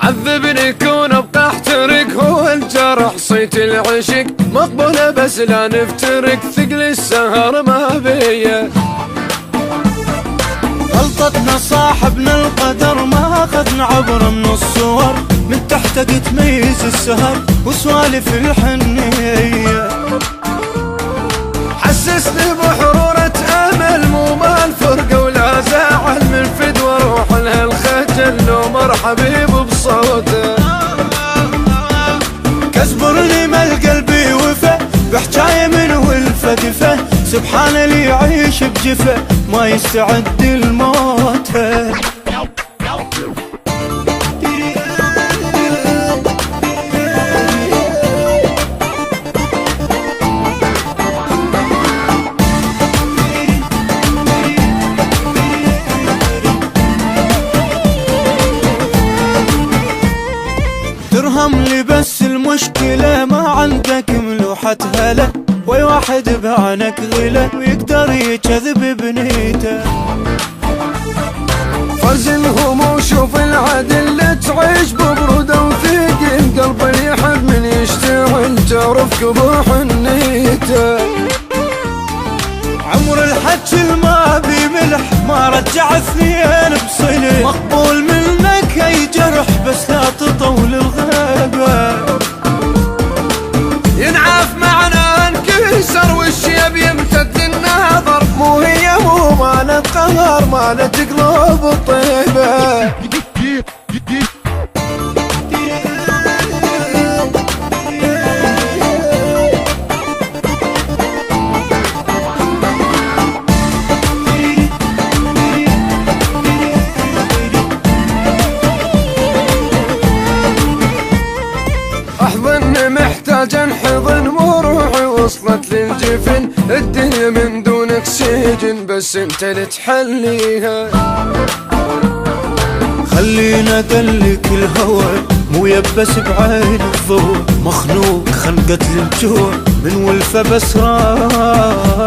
عذبني كون ابقى احترق، هو الجرح صيت العشق مقبولة بس لا نفترق، ثقل السهر ما بيا. غلطتنا صاحبنا القدر، ما اخذنا عبر من الصور، من تحتك تميز السهر وسوالف الحنية. حسسني بحرورة امل مو مال فرقة ولا زعل، من فدوى روح لها الخجل لو مرحبي بصوته. كسبرني مال قلبي وفا بحجاية من ولفة دفا، سبحان اللي يعيش بجفا ما يستعد الموت. ترهم لي بس المشكلة ما عندك ملوحة هلا، وي واحد بعانك غلا ويقدر يكذب بنيته. فرز الهموم شوف العدل اللي تعيش ببرودة وثقل، قلب اللي يحب من يشتعل تعرف كبوح نيته. عمر الحج ما بملح ما رجع اثنين بصلة، مقبول منك اي جرح بس لا تطول الغابة. ينعاف معنا انكسر والشيب يمتد النظر، مو هي مو مالت قهر مالت قلوب الطيبة. احضني محتاج انحضن مو روحي وصلت للجفن، الدنيا من دونك سجن بس انت اللي تحليها. خلينا ادلك الهوى مو يبس بعين الضوء، مخنوق خنقة للجوع من ولفة بس راح